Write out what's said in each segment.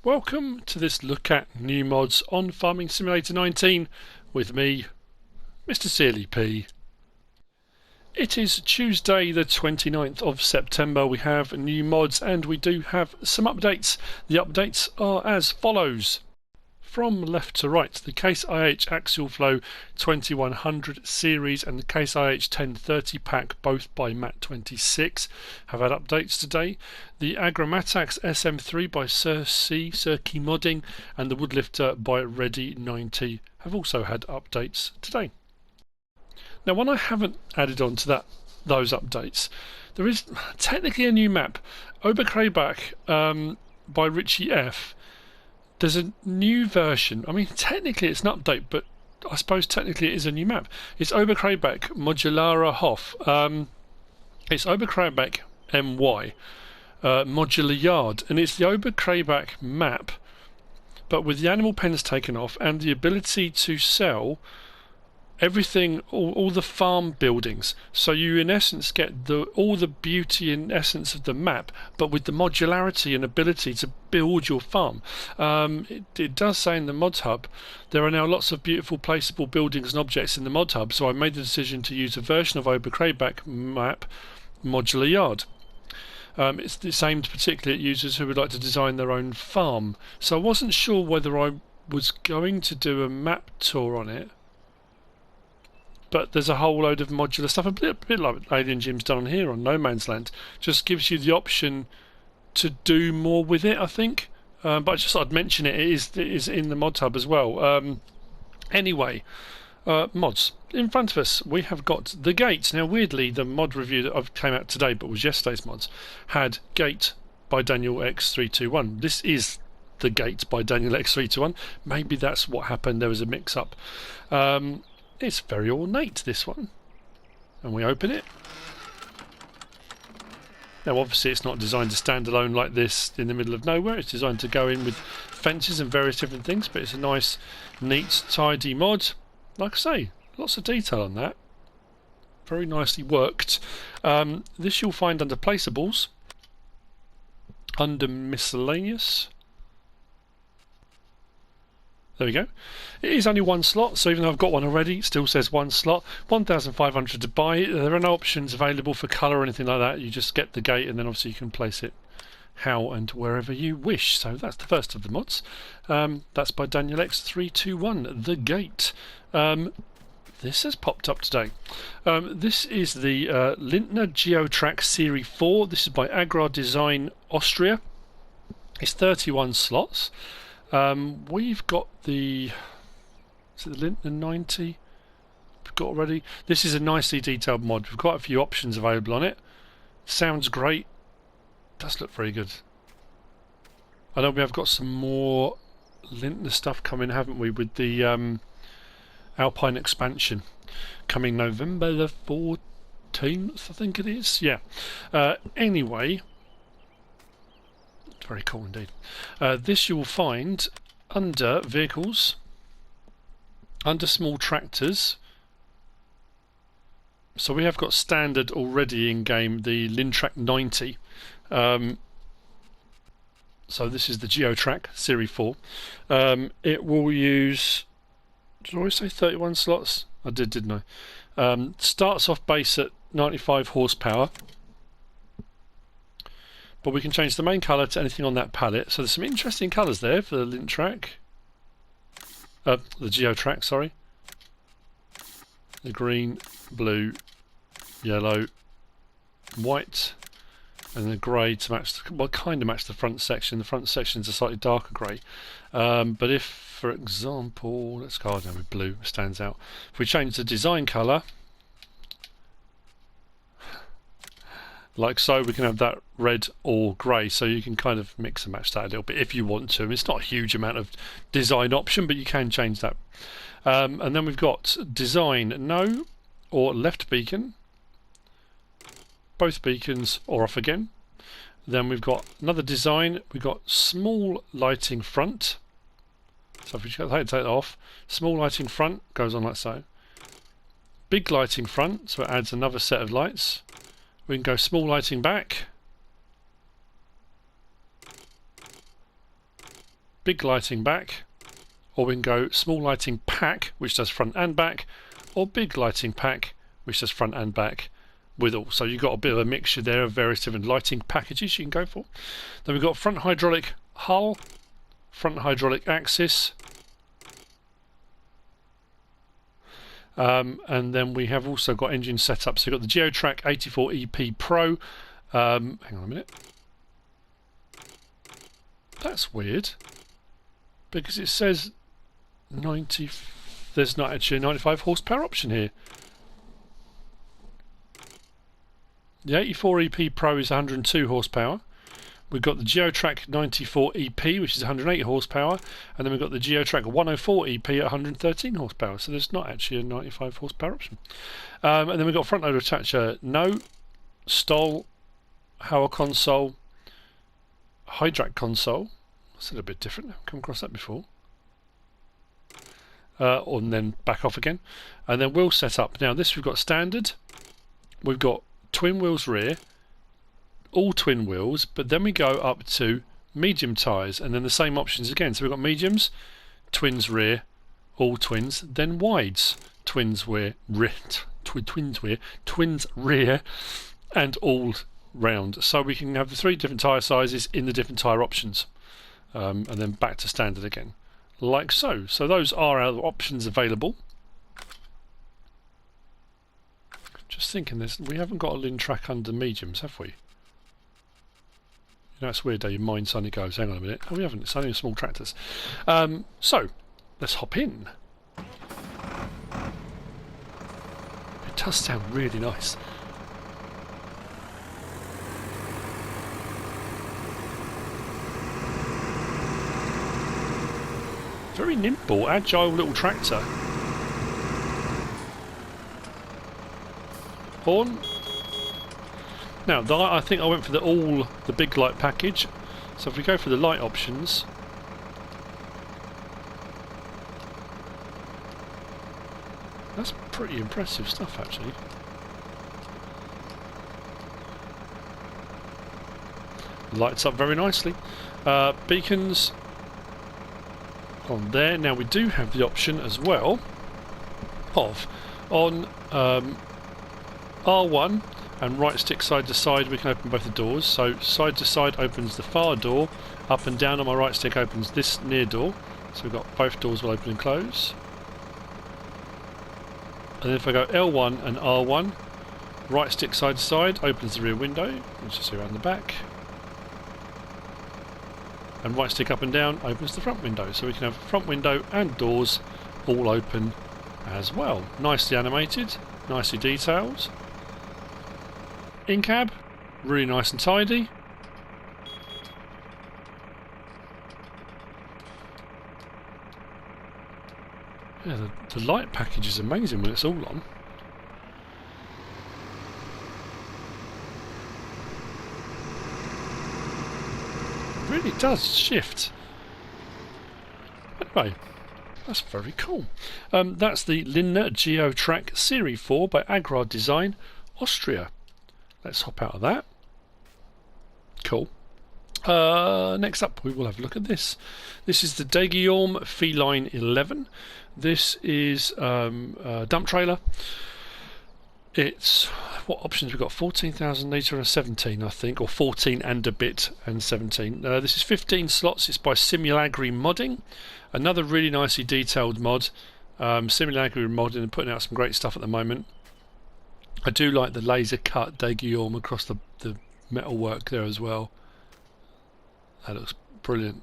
Welcome to this look at new mods on Farming Simulator 19 with me, MrSealyp. It is Tuesday the 29th of September. We have new mods and we do have some updates. The updates are as follows. From left to right, the Case IH Axial Flow 2100 series and the Case IH 1030 pack, both by Mat26, have had updates today. The Agramatax SM3 by MrSealyp and the Woodlifter by Ready90 have also had updates today. Now, one I haven't added on to those updates, there is technically a new map, Overcrowded by Richie F. There's a new version. I mean, technically it's an update, but I suppose technically it is a new map. It's Overcrowded Modular Hof. It's Overcrowded MY Modular Yard, and it's the Overcrowded map, but with the animal pens taken off and the ability to sell everything, all the farm buildings. So you in essence get all the beauty in essence of the map, but with the modularity and ability to build your farm. It does say in the Modhub there are now lots of beautiful placeable buildings and objects in the Modhub, so I made the decision to use a version of Overcrowded map Modular Yard. It's aimed particularly at users who would like to design their own farm. So I wasn't sure whether I was going to do a map tour on it, but there's a whole load of modular stuff, a bit like Alien Jim's done on here on No Man's Land. Just gives you the option to do more with it, I think. But I just thought I'd mention it. It is in the Modhub as well. Anyway, mods. In front of us, we have got the Gate. Now, weirdly, the mod review that came out today, but was yesterday's mods, had Gate by Daniel X321. This is the Gate by Daniel X321. Maybe that's what happened. There was a mix-up. It's very ornate, this one. And we open it. Now obviously it's not designed to stand alone like this in the middle of nowhere. It's designed to go in with fences and various different things, but it's a nice, neat, tidy mod. Like I say, lots of detail on that. Very nicely worked. This you'll find under Placeables, under Miscellaneous. There we go. It is only one slot, so even though I've got one already, it still says one slot. 1,500 to buy. There are no options available for colour or anything like that. You just get the Gate and then obviously you can place it how and wherever you wish. So that's the first of the mods. That's by Daniel X321, the Gate. This has popped up today. This is the Lintner Geotrack Serie 4. This is by Agrar Design, Austria. It's 31 slots. We've got the Lintner 90 we've got already. This is a nicely detailed mod. We've got a few options available on it. Sounds great. Does look very good. I know we have got some more Lintner stuff coming, haven't we, with the Alpine expansion coming November the 14th, I think it is. Yeah. Anyway, very cool indeed. This you will find under Vehicles, under Small Tractors. So we have got standard already in game, the Lintner 90. So this is the Geotrac Serie 4. It will use, did I always say 31 slots? I did, didn't I? Starts off base at 95 horsepower. But we can change the main colour to anything on that palette. So there's some interesting colours there for the Lintner. The Geotrac, sorry. The green, blue, yellow, white, and the grey to match, well, kind of match the front section. The front section is a slightly darker grey. But if, for example, let's go down with blue, stands out. If we change the design colour, like so, we can have that red or grey, so you can kind of mix and match that a little bit if you want to. It's not a huge amount of design option, but you can change that. And then we've got design no or left beacon, both beacons or off again. Then we've got another design, we've got small lighting front. So if we take that off, small lighting front goes on like so. Big lighting front, so it adds another set of lights. We can go small lighting back, big lighting back, or we can go small lighting pack, which does front and back, or big lighting pack, which does front and back with all. So you've got a bit of a mixture there of various different lighting packages you can go for. Then we've got front hydraulic hull, front hydraulic axis, and then we have also got engine setup. So you've got the Geotrac 84 EP Pro. Hang on a minute. That's weird, because it says 90. There's not actually a 95 horsepower option here. The 84 EP Pro is 102 horsepower. We've got the Geotrac 94 EP, which is 108 horsepower, and then we've got the Geotrac 104 EP at 113 horsepower. So there's not actually a 95 horsepower option. And then we've got front loader attacher, no, stall, Hauer console, Hydrac console. That's a little bit different. I've come across that before. And then back off again. And then wheel setup. Now this we've got standard. We've got twin wheels rear, all twin wheels, but then we go up to medium tyres, and then the same options again. So we've got mediums, twins rear, all twins, then wides, twins rear, twins rear, and all round. So we can have the 3 different tyre sizes in the different tyre options, and then back to standard again, like so. So those are our options available. Just thinking this, we haven't got a Lintner under mediums, have we? You know, it's weird how your mind suddenly goes, hang on a minute. Oh, we haven't, it's only small tractors. So, let's hop in. It does sound really nice. Very nimble, agile little tractor. Horn. Now, I think I went for the big light package. So if we go for the light options, that's pretty impressive stuff, actually. Lights up very nicely. Beacons on there. Now we do have the option as well of on R1 and right stick side to side, we can open both the doors. So side to side opens the far door, up and down on my right stick opens this near door. So we've got both doors will open and close. And then if I go L1 and R1, right stick side to side opens the rear window, which is around the back. And right stick up and down opens the front window. So we can have front window and doors all open as well. Nicely animated, nicely detailed. In cab, really nice and tidy. Yeah, the light package is amazing when it's all on. It really does shift. Anyway, that's very cool. That's the Lintner Geotrack Serie 4 by Agrar Design, Austria. Let's hop out of that. Cool. Next up, we will have a look at this. This is the Deguillaume Feline 11. This is a dump trailer. It's, what options we've got? 14,000 litre and 17, I think, or 14 and a bit and 17. This is 15 slots. It's by SimulagriModding. Another really nicely detailed mod. SimulagriModding are putting out some great stuff at the moment. I do like the laser cut Deguillaume across the metal work there as well. That looks brilliant.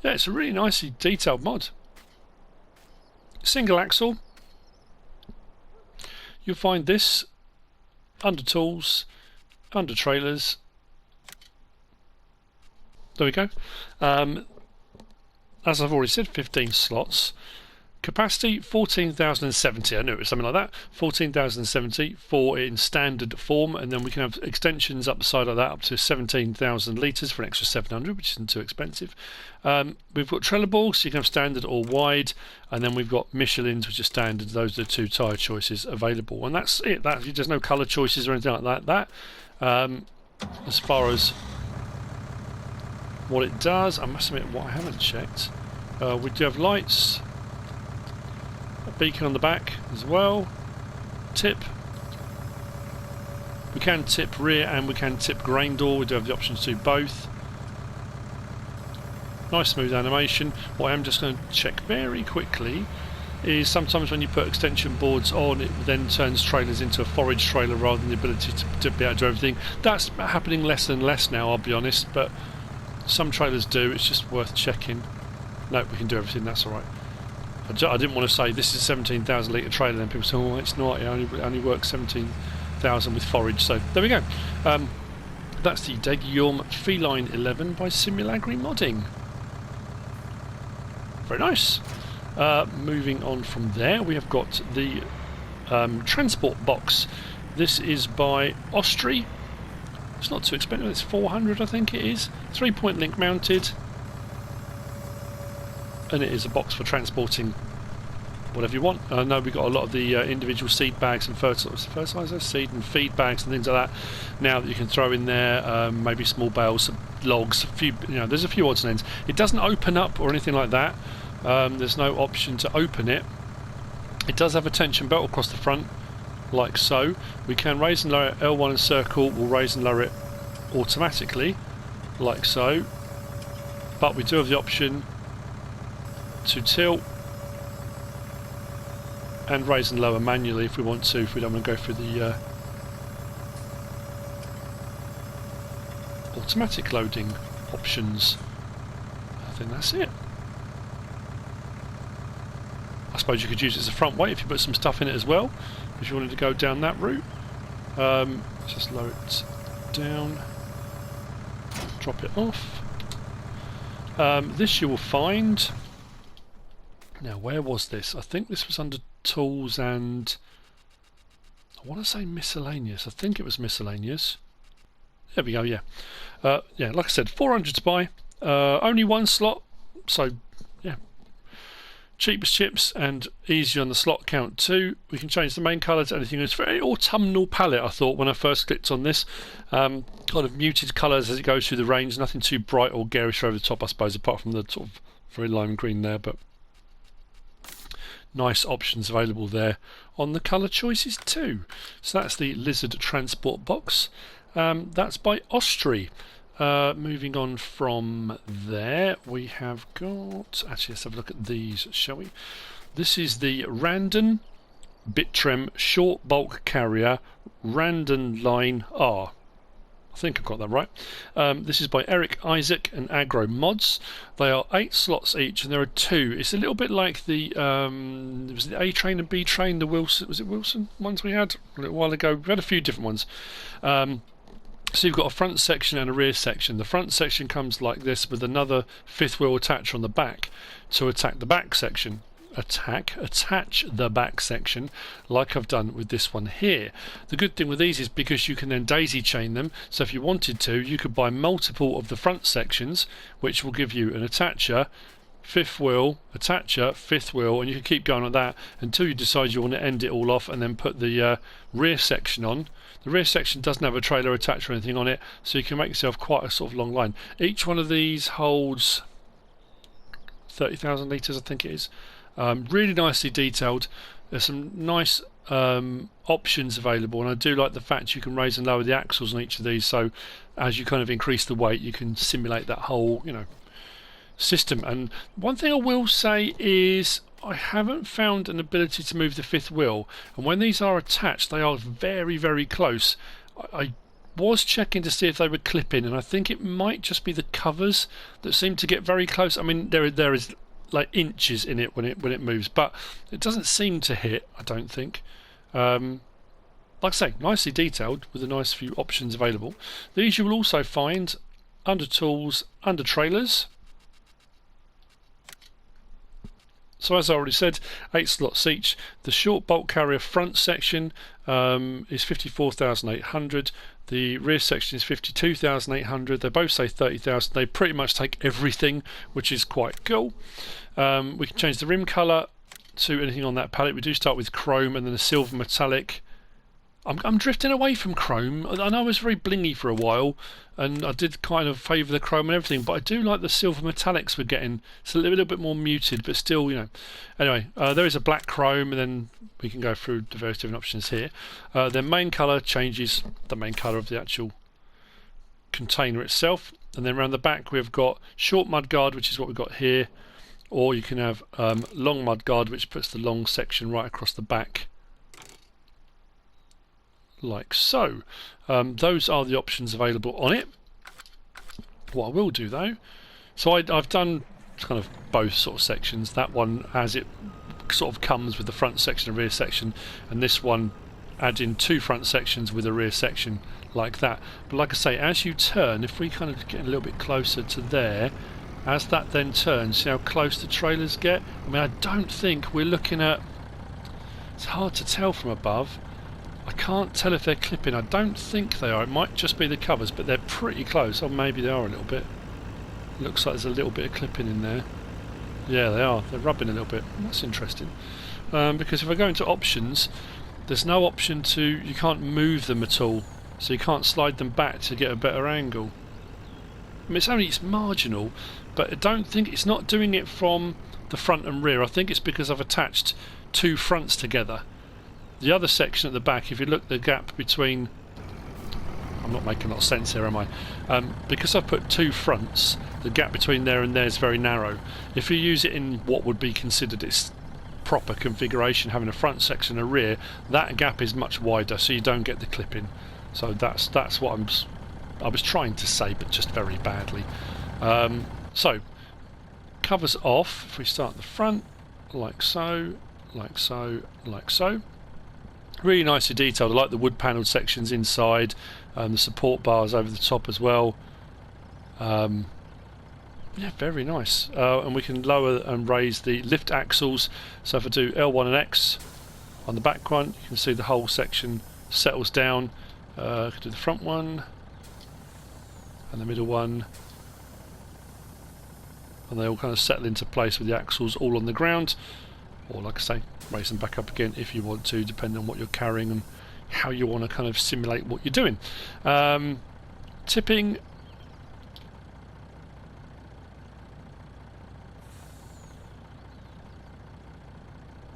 Yeah, it's a really nicely detailed mod. Single axle. You'll find this under tools, under trailers. There we go. As I've already said, 15 slots. Capacity 14,070. I knew it was something like that. 14,070 for in standard form, and then we can have extensions up the side of that up to 17,000 litres for an extra 700, which isn't too expensive. We've got trelleborgs, so you can have standard or wide, and then we've got Michelins, which are standard. Those are the 2 tyre choices available, and that's it. There's no colour choices or anything like that. As far as what it does. I must admit what I haven't checked. We do have lights, a beacon on the back as well, tip. We can tip rear and we can tip grain door. We do have the option to do both. Nice smooth animation. What I am just going to check very quickly is sometimes when you put extension boards on, it then turns trailers into a forage trailer rather than the ability to be able to do everything. That's happening less and less now, I'll be honest, but some trailers do. It's just worth checking. No, we can do everything, that's alright. I didn't want to say this is a 17,000 litre trailer, then people say, oh, it's not, it only works 17,000 with forage, so there we go. That's the Degum Feline 11 by SimulagriModding. Very nice. Moving on from there, we have got the transport box. This is by Ostry. It's not too expensive, it's 400 I think it is. 3-point link mounted. And it is a box for transporting whatever you want. I know we've got a lot of the individual seed bags and fertiliser, seed and feed bags and things like that now that you can throw in there, maybe small bales, some logs, a few, there's a few odds and ends. It doesn't open up or anything like that. There's no option to open it. It does have a tension belt across the front, like so. We can raise and lower it. L1 and circle will raise and lower it automatically, like so. But we do have the option to tilt and raise and lower manually if we want to, if we don't want to go through the automatic loading options. I think that's it. I suppose you could use it as a front weight if you put some stuff in it as well, if you wanted to go down that route. Just lower it down, drop it off. This you will find. Now, where was this? I think this was under tools and I want to say miscellaneous. I think it was miscellaneous. There we go. Yeah, yeah. Like I said, 400 to buy. Only one slot, so yeah. Cheap as chips and easy on the slot count too. We can change the main colour to anything. It's very autumnal palette, I thought, when I first clicked on this. Kind of muted colours as it goes through the range. Nothing too bright or garish over the top, I suppose, apart from the sort of very lime green there. But nice options available there on the colour choices too. So that's the Lizard Transport Box. That's by Ostry. Moving on from there, we have got... Actually, let's have a look at these, shall we? This is the Randon Bitrem Short Bulk Carrier Randon Line R. I think I've got that right. This is by Erik, Isac and Agro mods. They are 8 slots each, and there are 2. It's a little bit like the was the A train and B train, the Wilson, was it Wilson ones we had a little while ago? We had a few different ones. So you've got a front section and a rear section. The front section comes like this with another 5th wheel attacher on the back to attack the back section. Attach the back section like I've done with this one here. The good thing with these is because you can then daisy chain them, so if you wanted to, you could buy multiple of the front sections, which will give you an attacher, 5th wheel, attacher, 5th wheel, and you can keep going like that until you decide you want to end it all off and then put the rear section on. The rear section doesn't have a trailer attacher or anything on it, so you can make yourself quite a sort of long line. Each one of these holds 30,000 litres, I think it is. Really nicely detailed. There's some nice options available, and I do like the fact you can raise and lower the axles on each of these, so as you kind of increase the weight you can simulate that whole system. And one thing I will say is I haven't found an ability to move the 5th wheel, and when these are attached they are very, very close. I was checking to see if they would clip in, and I think it might just be the covers that seem to get very close. I mean, there is like inches in it when it moves, but it doesn't seem to hit, I don't think. Like I say, nicely detailed with a nice few options available. These you will also find under tools, under trailers. So as I already said, 8 slots each. The short bulk carrier front section is 54,800. The rear section is 52,800. They both say 30,000. They pretty much take everything, which is quite cool. We can change the rim colour to anything on that palette. We do start with chrome and then a silver metallic I'm drifting away from chrome. I know I was very blingy for a while, and I did kind of favour the chrome and everything, but I do like the silver metallics we're getting. It's a little bit more muted, but still, you know. Anyway, there is a black chrome, and then we can go through the various different options here. Their main colour changes the main colour of the actual container itself, and then around the back we've got short mudguard, which is what we've got here, or you can have long mudguard, which puts the long section right across the back, like so. Those are the options available on it. What I will do though, so I've done kind of both sort of sections. That one as it sort of comes with the front section and rear section, and this one adding two front sections with a rear section like that. But like I say, as you turn, if we kind of get a little bit closer to there, as that then turns, see how close the trailers get? I mean, I don't think we're looking at, it's hard to tell from above. I can't tell if they're clipping. I don't think they are. It might just be the covers, but they're pretty close. Or maybe they are a little bit. Looks like there's a little bit of clipping in there. Yeah, they are. They're rubbing a little bit. That's interesting. Because if I go into options, there's no option to, you can't move them at all. So you can't slide them back to get a better angle. I mean, it's marginal, but I don't think, it's not doing it from the front and rear. I think it's because I've attached two fronts together. The other section at the back, if you look, the gap between, I'm not making a lot of sense here, am I? Because I've put two fronts, the gap between there and there is very narrow. If you use it in what would be considered its proper configuration, having a front section and a rear, that gap is much wider, so you don't get the clipping. So that's what I was trying to say, but just very badly. So covers off. If we start at the front, like so, like so, like so. Really nicely detailed. I like the wood panelled sections inside, the support bars over the top as well. Yeah, very nice. And we can lower and raise the lift axles. So if I do L1 and X on the back one, you can see the whole section settles down. I could do the front one and the middle one, and they all kind of settle into place with the axles all on the ground. Or like I say, raise them back up again if you want to, depending on what you're carrying and how you want to kind of simulate what you're doing. Tipping.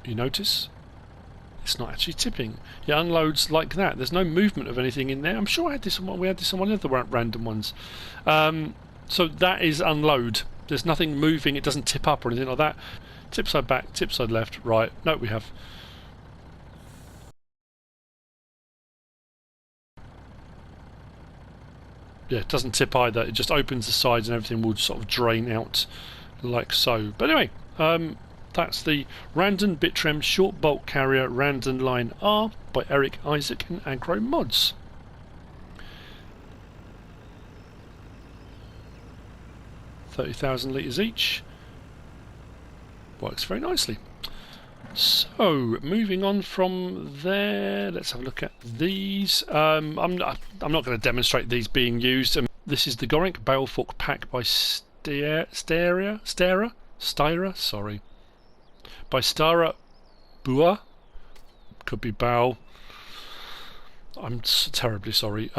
You notice? It's not actually tipping. It unloads like that. There's no movement of anything in there. I'm sure I had this on, we had this on one of the random ones. So that is unload. There's nothing moving. It doesn't tip up or anything like that. Tip side back, tip side left, right. No, we have. Yeah, it doesn't tip either. It just opens the sides and everything will sort of drain out like so. But anyway, that's the Randon Bitrem Short Bulk Carrier Randon Line R by Erik, Isac and Agro Mods. 30,000 litres each. Works very nicely. So, moving on from there, let's have a look at these. I'm not going to demonstrate these being used. This is the Gorenc Bale Fork Pack by Styra, sorry. By Stara Bua. Could be Bale. I'm terribly sorry.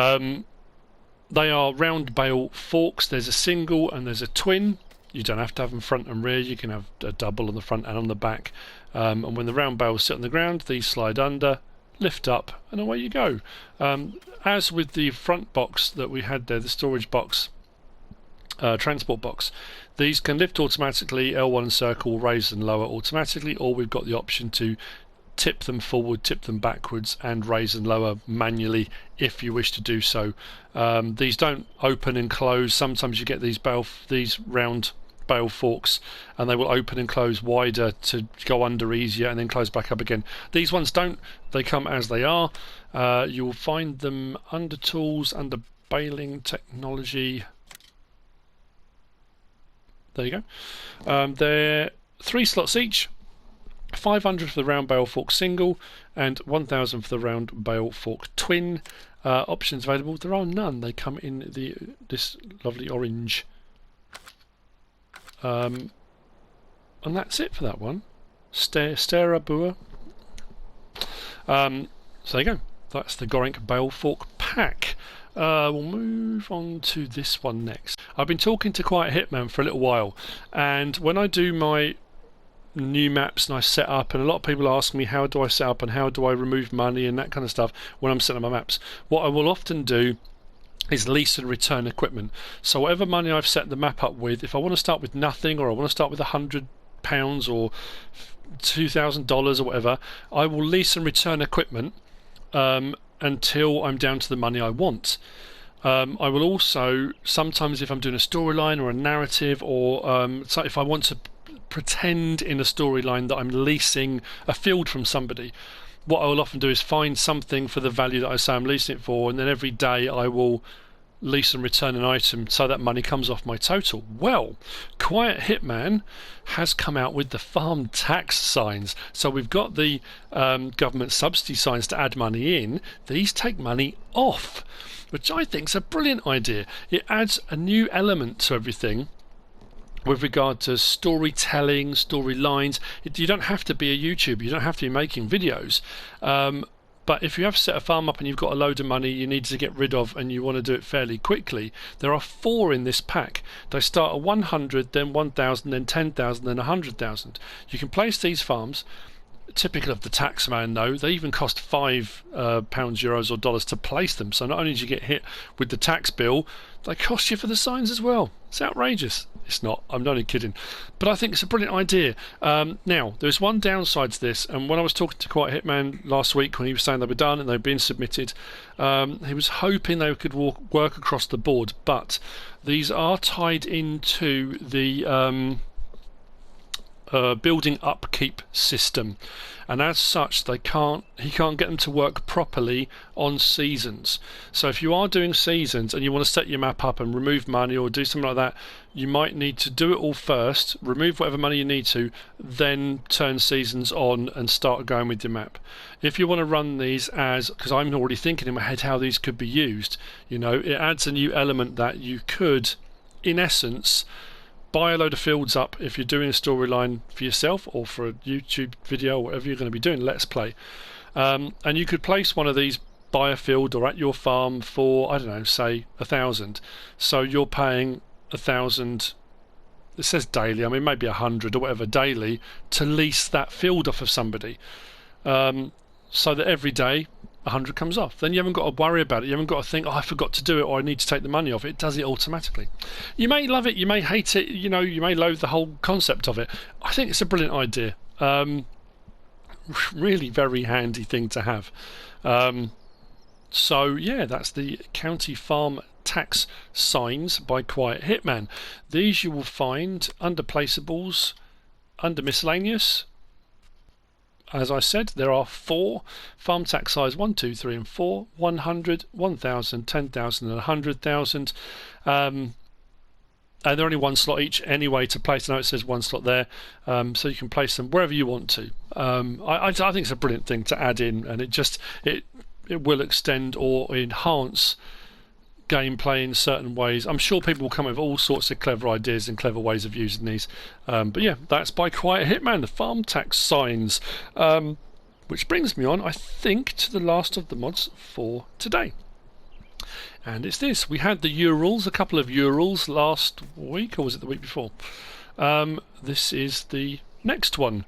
They are round bale forks. There's a single and there's a twin. You don't have to have them front and rear. You can have a double on the front and on the back. And when the round bales sit on the ground, these slide under, lift up, and away you go. As with the front box that we had there, the storage box, transport box, these can lift automatically. L1 circle, raise and lower automatically, or we've got the option to tip them forward, tip them backwards, and raise and lower manually if you wish to do so. These don't open and close. Sometimes you get these round bale forks and they will open and close wider to go under easier and then close back up again. These ones don't. They come as they are. You'll find them under tools, under baling technology. There you go. They're 3 slots each. 500 for the round bale fork single and 1,000 for the round bale fork twin. Options available. There are none. They come in this lovely orange. And that's it for that one. Stera Bua. So there you go. That's the Gorenc Bale Fork pack. We'll move on to this one next. I've been talking to Quiethitman for a little while, and when I do my new maps and I set up, and a lot of people ask me how do I set up and how do I remove money and that kind of stuff when I'm setting up my maps, what I will often do is lease and return equipment. So whatever money I've set the map up with, if I want to start with nothing, or I want to start with £100 or $2,000 or whatever, I will lease and return equipment until I'm down to the money I want. I will also, sometimes if I'm doing a storyline or a narrative, or so if I want to pretend in a storyline that I'm leasing a field from somebody, what I will often do is find something for the value that I say I'm leasing it for, and then every day I will lease and return an item so that money comes off my total. Well, Quiethitman has come out with the farm tax signs. So we've got the government subsidy signs to add money in. These take money off, which I think is a brilliant idea. It adds a new element to everything with regard to storytelling, storylines. You don't have to be a YouTuber, you don't have to be making videos. But if you have set a farm up and you've got a load of money you need to get rid of and you want to do it fairly quickly, there are 4 in this pack. They start at 100, then 1,000, then 10,000, then 100,000. You can place these farms. Typical of the TAXMAN though, they even cost £5, euros or dollars to place them. So not only do you get hit with the tax bill, they cost you for the signs as well. It's outrageous. It's not, I'm not only kidding, but I think it's a brilliant idea. Now there's one downside to this, and when I was talking to Quiethitman last week when he was saying they were done and they've been submitted, he was hoping they could work across the board, but these are tied into the building upkeep system, and as such he can't get them to work properly on seasons. So if you are doing seasons and you want to set your map up and remove money or do something like that, you might need to do it all first, remove whatever money you need to, then turn seasons on and start going with your map. If you want to run these as, because I'm already thinking in my head how these could be used, you know, it adds a new element that you could in essence buy a load of fields up if you're doing a storyline for yourself or for a YouTube video or whatever you're going to be doing, let's play, and you could place one of these, buy a field or at your farm for, I don't know, say 1,000. So you're paying 1,000, it says daily, I mean maybe 100 or whatever daily, to lease that field off of somebody, so that every day 100 comes off. Then you haven't got to worry about it. You haven't got to think, oh, I forgot to do it, or I need to take the money off. It does it automatically. You may love it, you may hate it, you know, you may loathe the whole concept of it. I think it's a brilliant idea. Really very handy thing to have. So yeah, that's the county farm tax signs by Quiethitman. These you will find under placeables, under miscellaneous. As I said, there are 4 farm tax size: 1, 2, 3 and 4, 100, 1,000, 10,000 and 100,000. And they're only 1 slot each anyway to place. I know it says 1 slot there, so you can place them wherever you want to. I think it's a brilliant thing to add in, and it will extend or enhance gameplay in certain ways. I'm sure people will come up with all sorts of clever ideas and clever ways of using these, but yeah, that's by Quiethitman, the farm tax signs, which brings me on, I think, to the last of the mods for today, and it's this. We had the Urals, a couple of Urals last week, or was it the week before? This is the next one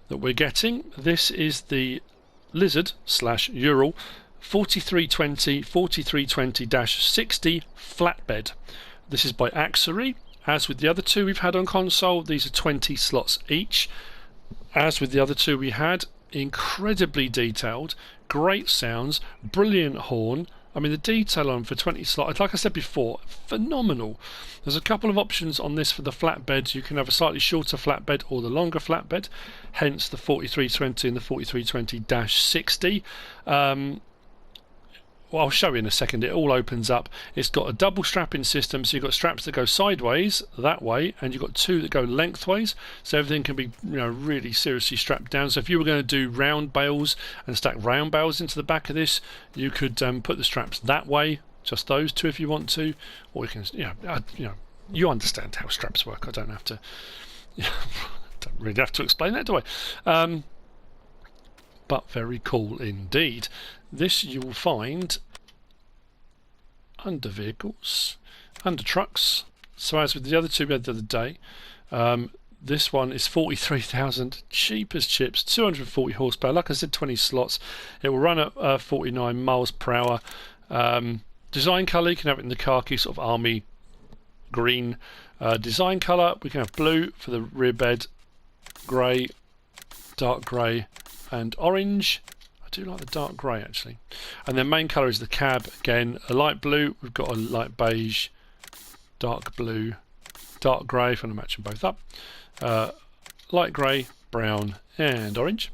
that we're getting. This is the Lizard/Ural 4320/60 Flatbed. This is by Axary. As with the other 2 we've had on console, these are 20 slots each. As with the other 2 we had, incredibly detailed, great sounds, brilliant horn. I mean, the detail on for 20 slots, like I said before, phenomenal. There's a couple of options on this for the flatbed. You can have a slightly shorter flatbed or the longer flatbed, hence the 4320 and the 4320-60. Well, I'll show you in a second. It all opens up. It's got a double strapping system, so you've got straps that go sideways that way, and you've got 2 that go lengthways, so everything can be, you know, really seriously strapped down. So if you were going to do round bales and stack round bales into the back of this, you could put the straps that way, just those 2 if you want to, or you can, you understand how straps work. I don't have to, don't really have to explain that, do I? but very cool indeed. This you will find under vehicles, under trucks. So as with the other two we had the other day, this one is 43,000, cheap as chips, 240 horsepower. Like I said, 20 slots. It will run at 49 miles per hour. Design colour, you can have it in the khaki sort of army green design colour. We can have blue for the rear bed, grey, dark grey and orange. I do like the dark grey actually. And then main colour is the cab. Again, a light blue. We've got a light beige, dark blue, dark grey, if I want to match them both up. Light grey, brown and orange.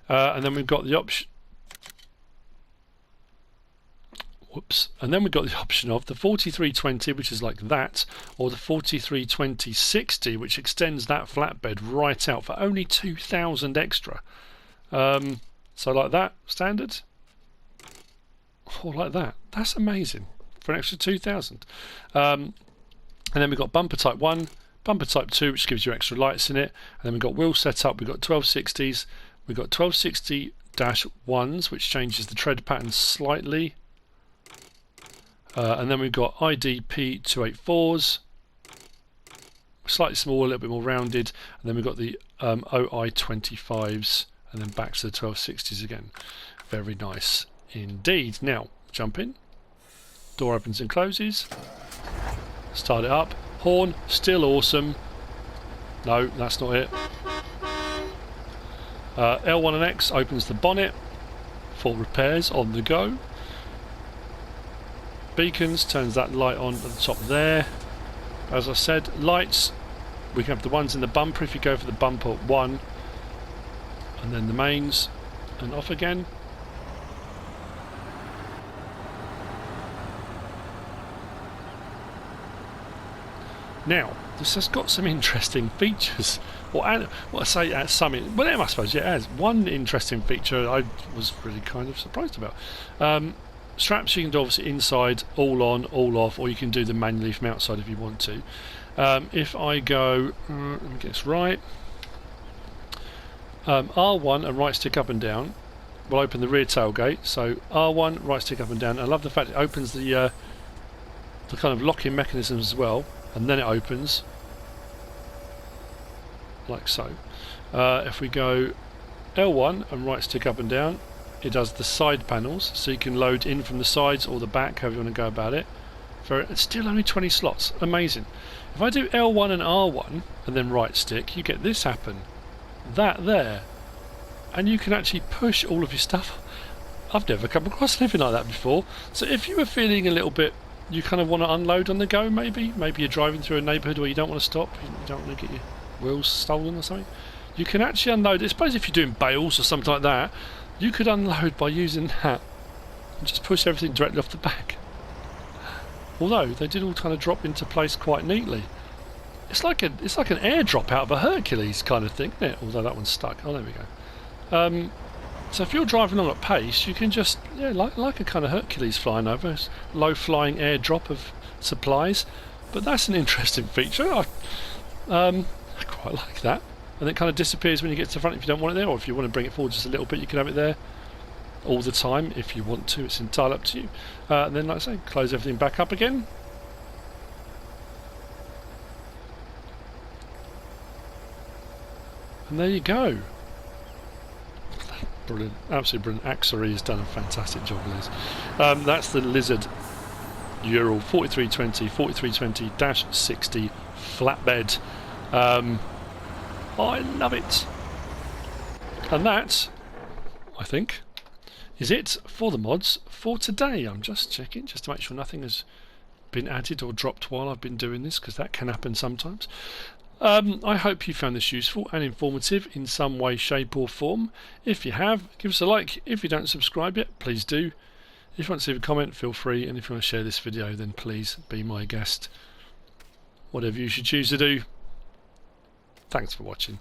And then we've got the option. And then we've got the option of the 4320, which is like that, or the 4320/60, which extends that flatbed right out for only 2,000 extra. So like that, standard, or like that. That's amazing for an extra 2,000. And then we've got bumper type 1, bumper type 2, which gives you extra lights in it. And then we've got wheel setup. We've got 1260s. We've got 1260-1s, which changes the tread pattern slightly. And then we've got IDP 284s, slightly smaller, a little bit more rounded. And then we've got the OI 25s, and then back to the 1260s again. Very nice indeed. Now, jump in. Door opens and closes. Start it up. Horn, still awesome. No, that's not it. L1 and X opens the bonnet for repairs on the go. Beacons, turns that light on at the top there. As I said, lights, we can have the ones in the bumper if you go for the bumper 1, and then the mains, and off again. Now, this has got some interesting features. Well, I say some, well, I suppose, yeah, it has. One interesting feature I was really kind of surprised about. Straps you can do obviously inside, all on, all off, or you can do them manually from outside if you want to. If I go, let me get this right, R1 and right stick up and down will open the rear tailgate. So R1, right stick up and down. I love the fact it opens the kind of locking mechanism as well, and then it opens like so. If we go L1 and right stick up and down, it does the side panels, so you can load in from the sides or the back, however you want to go about it. It's still only 20 slots. Amazing. If I do L1 and R1 and then right stick, you get this happen. That there. And you can actually push all of your stuff. I've never come across anything like that before. So if you were feeling a little bit, you kind of want to unload on the go, maybe you're driving through a neighbourhood where you don't want to stop, you don't want to get your wheels stolen or something, you can actually unload. I suppose if you're doing bales or something like that, you could unload by using that and just push everything directly off the back. Although they did all kind of drop into place quite neatly. It's like an airdrop out of a Hercules kind of thing, isn't it? Although that one's stuck. Oh, there we go. So if you're driving along at pace, you can just, yeah, like a kind of Hercules flying over, low flying airdrop of supplies. But that's an interesting feature. I quite like that. And it kind of disappears when you get to the front if you don't want it there, or if you want to bring it forward just a little bit, you can have it there all the time if you want to. It's entirely up to you. And then, like I say, close everything back up again. And there you go. Brilliant, absolutely brilliant. Axary has done a fantastic job with this. That's the Lizard Ural 4320/60 flatbed. I love it. And that, I think, is it for the mods for today. I'm just checking, just to make sure nothing has been added or dropped while I've been doing this, because that can happen sometimes. I hope you found this useful and informative in some way, shape or form. If you have, give us a like. If you don't subscribe yet, please do. If you want to leave a comment, feel free. And if you want to share this video, then please be my guest. Whatever you should choose to do. Thanks for watching.